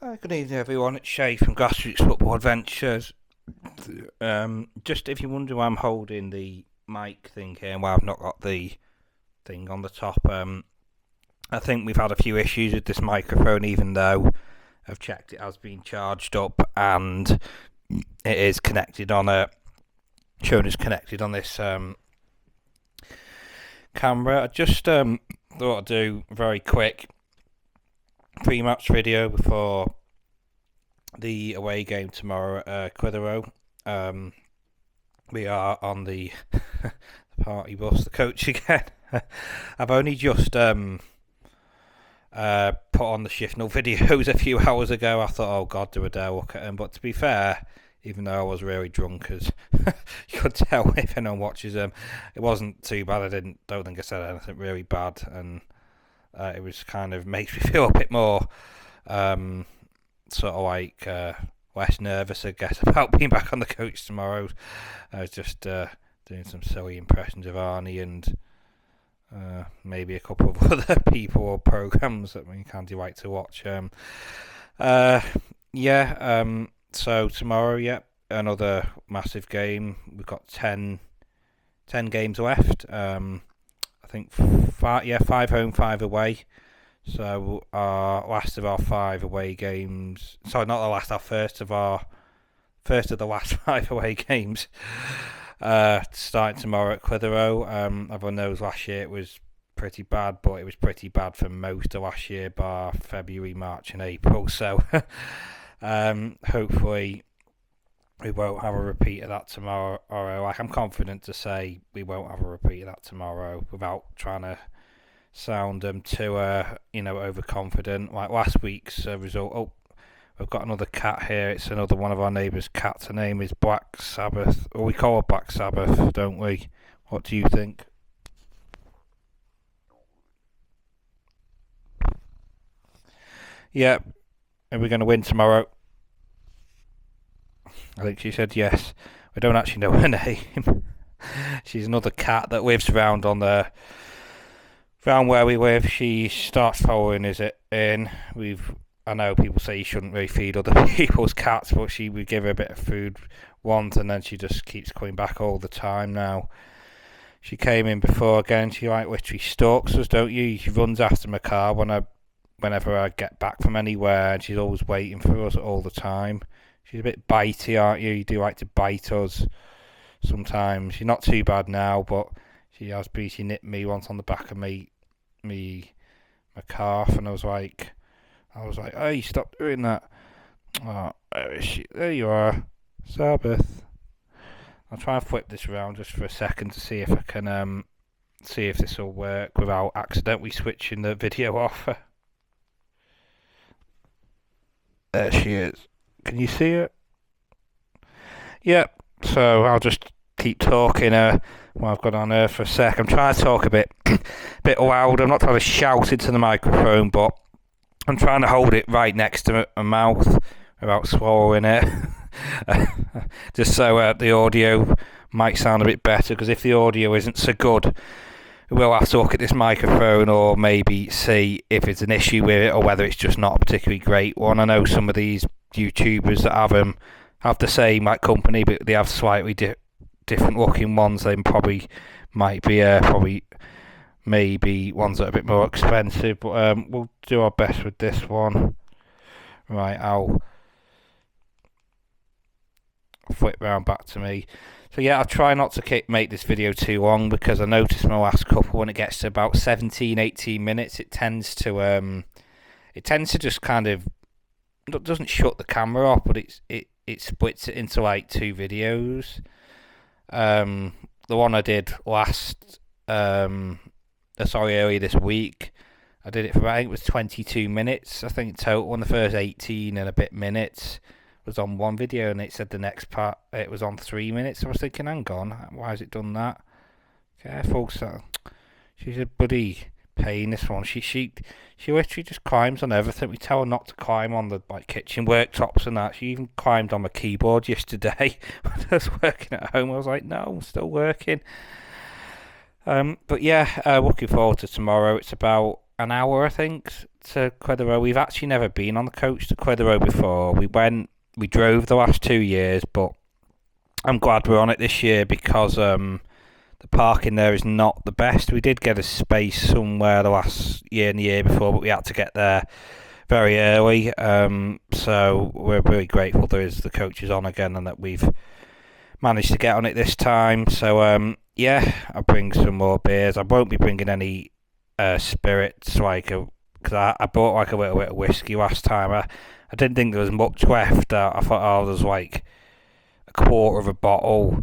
Good evening, everyone. It's Shay from Grassroots Football Adventures. Just if you wonder why I'm holding the mic thing here and why I've not got the thing on the top, I think we've had a few issues with this microphone, even though I've checked it has been charged up and it is connected on shown as connected on this camera. I just thought I'd do a very quick pre-match video before the away game tomorrow at Clitheroe. We are on the party bus, the coach again. I've only just put on the Shifnal videos a few hours ago. I thought, oh God, do I dare look at them? But to be fair, even though I was really drunk, as you could tell if anyone watches them, it wasn't too bad. Don't think I said anything really bad, and it was kind of makes me feel a bit more sort of like less nervous, I guess, about being back on the coach tomorrow. I was just doing some silly impressions of Arnie and maybe a couple of other people or programs that we can't like to watch. So tomorrow, another massive game. We've got 10 games left. I think 5 home, 5 away. So our last of our 5 away games. Sorry, not the last. Our first of the last 5 away games. Starting tomorrow at Clitheroe. Everyone knows last year it was pretty bad, but it was pretty bad for most of last year, bar February, March, and April. So hopefully we won't have a repeat of that tomorrow. Like, I'm confident to say we won't have a repeat of that tomorrow without trying to sound too overconfident. Like last week's result. Oh, we've got another cat here. It's another one of our neighbours' cats. Her name is Black Sabbath. Or we call her Black Sabbath, don't we? What do you think? Yeah. Are we going to win tomorrow? I think she said yes. We don't actually know her name. She's another cat that lives around where we live. She starts following us in. I know people say you shouldn't really feed other people's cats, but we give her a bit of food once, and then she just keeps coming back all the time now. She came in before again. She literally stalks us, don't you? She runs after my car whenever I get back from anywhere, and she's always waiting for us all the time. She's a bit bitey, aren't you? You do like to bite us sometimes. She's not too bad now, but she nipped me once on the back of my calf, and I was like, hey, stop doing that. Oh, where is she? There you are, Sabbath. I'll try and flip this around just for a second to see if I can see if this will work without accidentally switching the video off. There she is. Can you see it? Yep. So I'll just keep talking while I've got on her for a sec. I'm trying to talk a bit loud. I'm not trying to shout into the microphone, but I'm trying to hold it right next to my mouth without swallowing it. Just so the audio might sound a bit better, because if the audio isn't so good, we'll have to look at this microphone or maybe see if it's an issue with it or whether it's just not a particularly great one. I know some of these YouTubers that have the same company, but they have slightly different looking ones. They probably might be maybe ones that are a bit more expensive, but we'll do our best with this one. Right, I'll flip round back to me. So yeah, I'll try not to make this video too long, because I noticed my last couple, when it gets to about 17-18 minutes, it tends to just kind of, it doesn't shut the camera off, but it splits it into like 2 videos. The one I did earlier this week, I did it for I think it was 22 minutes. I think total, and the first 18 and a bit minutes was on one video, and it said the next part it was on 3 minutes. I was thinking, hang on, why has it done that? Careful, so she's a bloody pain, this one. She literally just climbs on everything. We tell her not to climb on the kitchen worktops and that. She even climbed on my keyboard yesterday when I was working at home. I was like, no, I'm still working. But yeah, looking forward to tomorrow. It's about an hour, I think, to Clitheroe. We've actually never been on the coach to Clitheroe before. We drove the last 2 years, but I'm glad we're on it this year because the parking there is not the best. We did get a space somewhere the last year and the year before, but we had to get there very early. So we're really grateful the coach is on again and that we've managed to get on it this time. So yeah, I'll bring some more beers. I won't be bringing any spirits because I bought like a little bit of whiskey last time. I didn't think there was much left. I thought there was like a quarter of a bottle,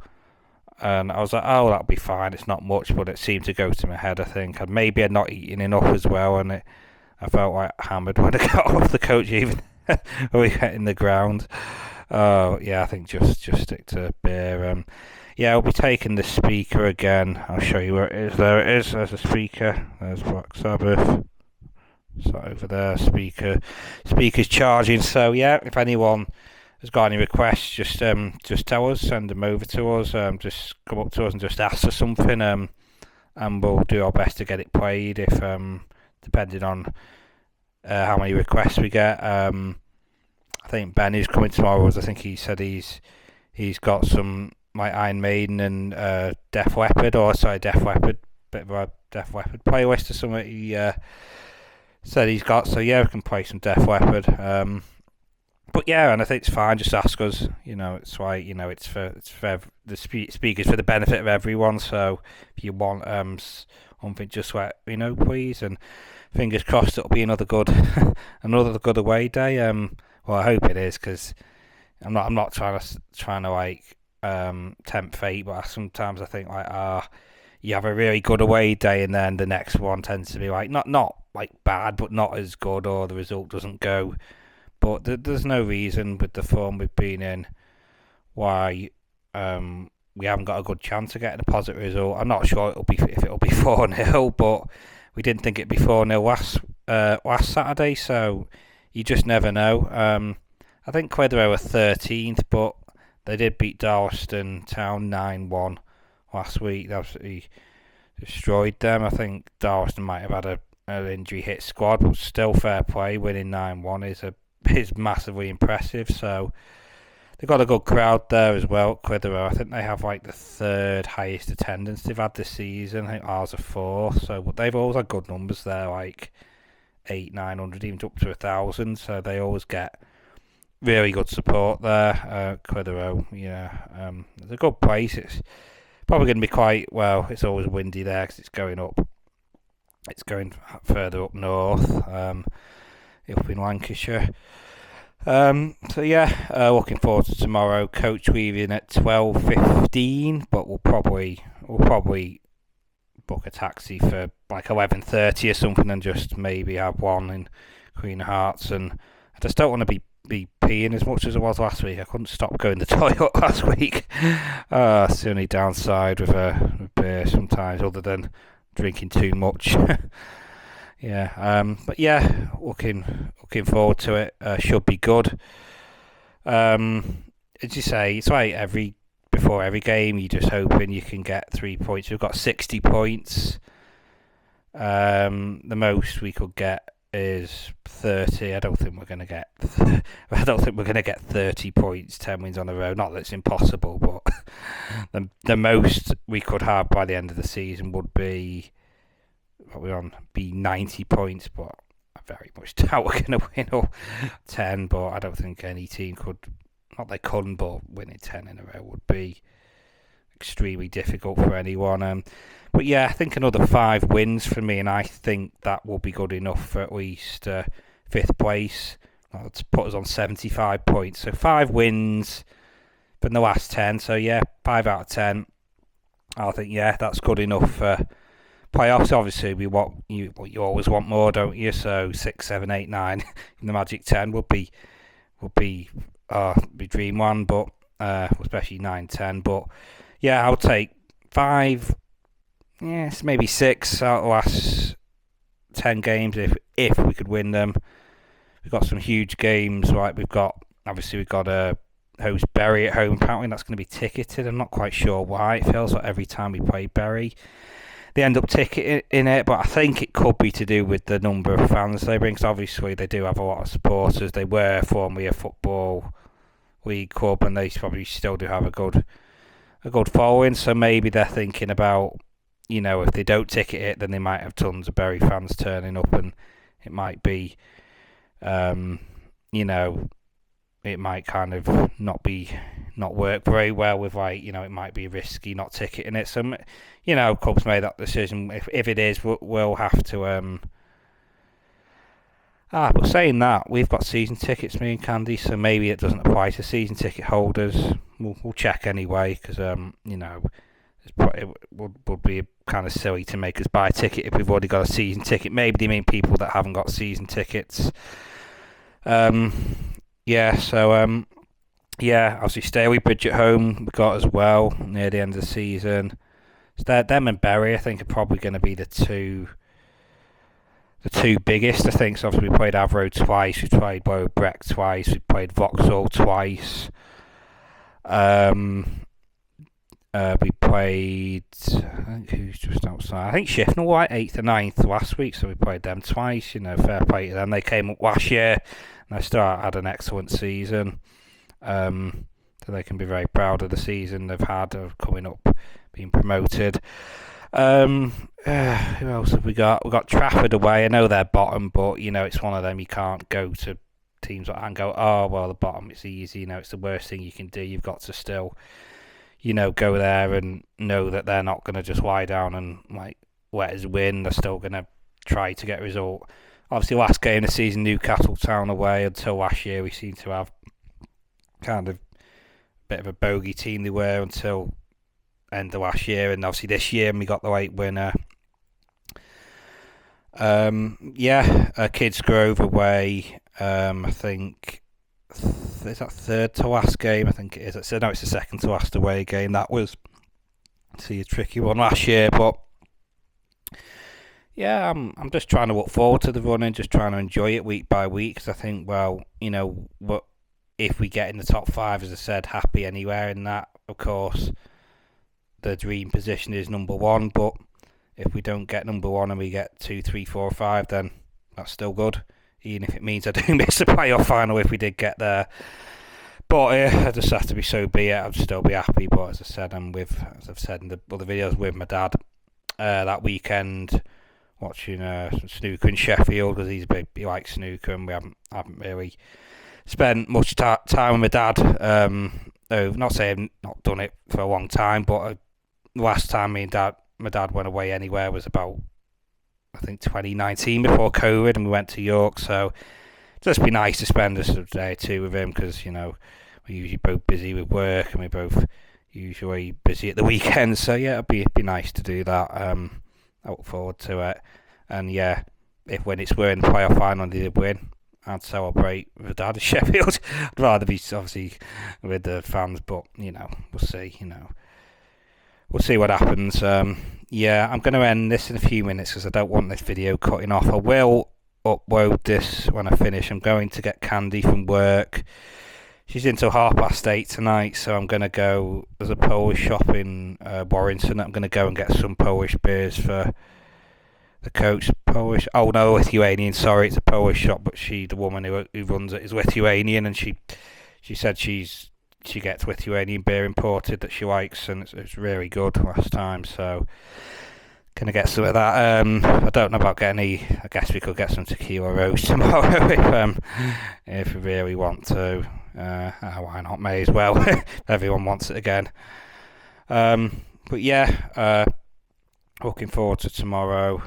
and I was like, oh, that'll be fine. It's not much, but it seemed to go to my head, I think. And maybe I'd not eaten enough as well, and I felt like hammered when I got off the coach, even when we got in the ground. Yeah, I think just stick to beer. Yeah, I'll be taking the speaker again. I'll show you where it is. There it is. There's a speaker. There's Black Sabbath. So over there, speaker's charging. So yeah, if anyone has got any requests, just tell us, send them over to us. Just come up to us and just ask for something. And we'll do our best to get it played. If depending on how many requests we get. I think Ben is coming tomorrow. I think he said he's got some like Iron Maiden and Def Leppard, bit of a Def Leppard playlist or something. He said he's got. So yeah, we can play some Def Leppard. But yeah, and I think it's fine. Just ask us. It's like it's for the speakers for the benefit of everyone. So if you want something, just let me know, please. And fingers crossed it'll be another good away day. Well, I hope it is because I'm not trying to like tempt fate, but sometimes I think like you have a really good away day and then the next one tends to be like not like bad, but not as good, or the result doesn't go. But there's no reason with the form we've been in why we haven't got a good chance of getting a positive result. I'm not sure if it'll be 4-0, but we didn't think it'd be 4-0 last Saturday, so you just never know. I think Clitheroe were 13th, but they did beat Darlaston Town 9-1 last week. They absolutely destroyed them. I think Darlaston might have had an injury hit squad, but still fair play. Winning 9-1 is massively impressive. So they've got a good crowd there as well. Clitheroe, I think they have like the third highest attendance they've had this season. I think ours are fourth. So, but they've always had good numbers there, like 800-900, even up to 1,000. So they always get really good support there. Clitheroe, yeah, it's a good place. It's probably going to be quite well. It's always windy there because it's going up. It's going further up north, up in Lancashire. So yeah, looking forward to tomorrow. Coach leaving at 12:15, but we'll probably book a taxi for like 11:30 or something, and just maybe have one in Queen of Hearts. And I just don't want to be peeing as much as I was last week. I couldn't stop going to the toilet last week. It's the only downside with beer sometimes, other than drinking too much. Yeah, but yeah, looking forward to it. Should be good. As you say, it's like before every game, you're just hoping you can get 3 points. We've got 60 points. The most we could get is 30. I don't think we're going to get 30 points, 10 wins on the road. Not that it's impossible, but the most we could have by the end of the season would be 90 points, but I very much doubt we're going to win all 10. But I don't think any team could. Not they couldn't, but winning 10 in a row would be extremely difficult for anyone. But yeah, I think another 5 wins for me, and I think that will be good enough for at least 5th place. To put us on 75 points. So 5 wins from the last 10. So yeah, 5 out of 10. I think that's good enough for playoffs. Obviously, you always want more, don't you? So 6, 7, 8, 9 in the Magic 10 would be dream one, but especially 9, 10. But yeah, I'll take 5. Yes, maybe 6 out of the last 10 games if we could win them. We've got some huge games. Like we've got a host Bury at home. Apparently that's going to be ticketed. I'm not quite sure why. It feels like every time we play Bury, they end up ticketing in it, but I think it could be to do with the number of fans they bring. Because obviously they do have a lot of supporters. They were formerly a football league club, and they probably still do have a good following. So maybe they're thinking about, if they don't ticket it, then they might have tons of Bury fans turning up, and it might be, you know, it might kind of not work very well with, like, it might be risky not ticketing it. So, clubs made that decision. If it is, we'll have to. But saying that, we've got season tickets, me and Candy, so maybe it doesn't apply to season ticket holders. We'll check anyway, because it would be kind of silly to make us buy a ticket if we've already got a season ticket. Maybe they mean people that haven't got season tickets. Obviously Stairway Bridge at home we got as well near the end of the season. So them and Bury, I think, are probably going to be the two biggest. I think. So obviously we played Avro twice, we played Breck twice, we played Vauxhall twice. We played, I think, who's just outside? I think Shifnal were like 8th and 9th last week, so we played them twice. Fair play to them. They came up last year, and they had an excellent season. So they can be very proud of the season they've had of coming up, being promoted. Who else have we got? We've got Trafford away. I know they're bottom, but it's one of them. You can't go to teams like that and go, oh well, the bottom, it's easy. It's the worst thing you can do. You've got to still, go there and know that they're not going to just lie down and let us win. They're still going to try to get a result. Obviously, last game of the season, Newcastle Town away. Until last year, we seemed to have kind of a bit of a bogey team. They were until end of last year, and obviously this year we got the late winner. Kids Grove away. I think is that third to last game. I think it is. No, it's the second to last away game. That was a tricky one last year, but yeah, I'm just trying to look forward to the running, just trying to enjoy it week by week. Because I think, well, what if we get in the top 5, as I said, happy anywhere in that. Of course, the dream position is number 1, but if we don't get number 1 and we get 2, 3, 4, 5, then that's still good. Even if it means I do miss the playoff final if we did get there. But I just have to be so be it. I'd still be happy. But as I said, as I've said in the other videos, with my dad that weekend watching snooker in Sheffield, because he likes snooker, and we haven't really spent much time with my dad. Not saying not done it for a long time, but the last time my dad went away anywhere was about, I think, 2019 before COVID, and we went to York. So just be nice to spend a day or two with him, because we're usually both busy with work, and we're both usually busy at the weekends. So yeah, it'd be nice to do that. I look forward to it, and yeah, when we're in the playoff final and they did win, I'd celebrate with Dad at Sheffield. I'd rather be obviously with the fans, but we'll see. We'll see what happens. I'm going to end this in a few minutes because I don't want this video cutting off. I will upload this when I finish. I'm going to get Candy from work. She's until 8:30 tonight, so I'm going to go. There's a Polish shop in Warrington. I'm going to go and get some Polish beers for the coach. Polish? Oh no, Lithuanian. Sorry, it's a Polish shop, but the woman who runs it is Lithuanian, and she said she gets Lithuanian beer imported that she likes, and it's really good last time. So gonna get some of that. I don't know about getting I guess we could get some tequila rose tomorrow if we really want to. Why not? May as well. Everyone wants it again. But yeah, looking forward to tomorrow.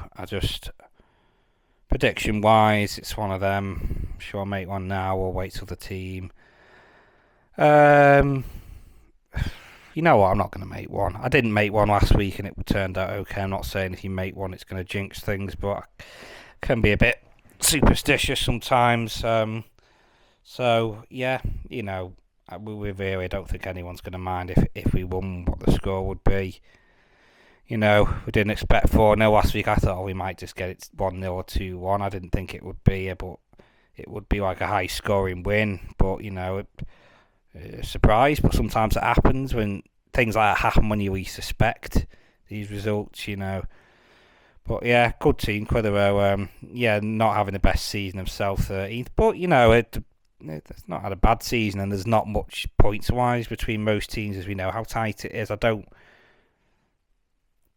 Prediction wise, it's one of them. I'm sure I'll make one now or wait till the team. You know what? I'm not going to make one. I didn't make one last week and it turned out okay. I'm not saying if you make one it's going to jinx things, but I can be a bit superstitious sometimes. So yeah, we really don't think anyone's going to mind if we won, what the score would be. We didn't expect 4-0 last week. I thought we might just get it 1-0 or 2-1. I didn't think it would be, but it would be like a high scoring win. But surprise, but sometimes it happens when things like that happen when you least suspect these results. But yeah, good team, Clitheroe. Yeah, not having the best season himself, 13th, but it's not had a bad season, and there's not much points wise between most teams, as we know how tight it is. I don't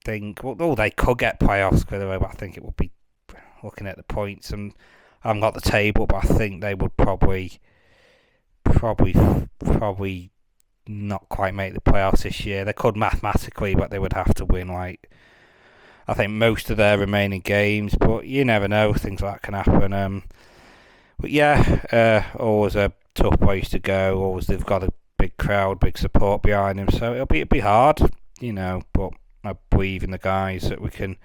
think, well, they could get playoffs, Clitheroe, but I think it would be looking at the points, and I haven't got the table, but I think they would probably, probably not quite make the playoffs this year. They could mathematically, but they would have to win like I think most of their remaining games. But you never know; things like that can happen. But yeah, always a tough place to go. Always they've got a big crowd, big support behind them, so it'll be hard, But I believe in the guys that we can,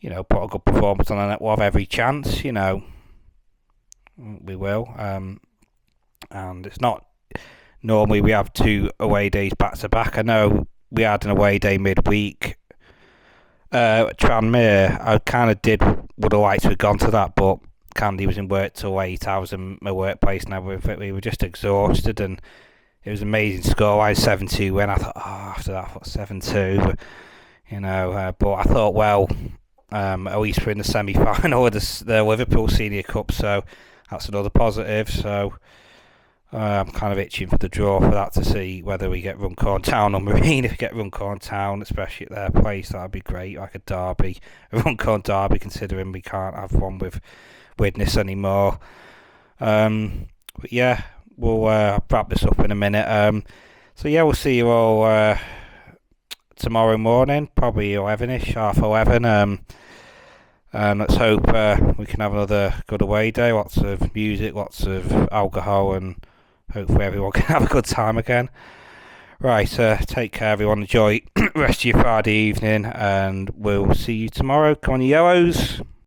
put a good performance on, and we'll have every chance. We will. And it's not normally we have two away days back to back. I know we had an away day midweek. Tranmere, I kind of would have liked to have gone to that, but Candy was in work till 8. I was in my workplace, and we were just exhausted, and it was an amazing score. I had 7-2 win. I thought, after that, I thought 7-2, but I thought, well, at least we're in the semi-final of the Liverpool Senior Cup, so that's another positive. So I'm kind of itching for the draw for that to see whether we get Runcorn Town or Marine. If we get Runcorn Town, especially at their place, that'd be great. Like a derby, a Runcorn derby, considering we can't have one with Widnes anymore. But yeah, we'll wrap this up in a minute. So yeah, we'll see you all tomorrow morning, probably 11ish, half 11. And let's hope we can have another good away day. Lots of music, lots of alcohol, and hopefully everyone can have a good time again. Right, take care everyone. Enjoy the rest of your Friday evening, and we'll see you tomorrow. Come on, you yellows.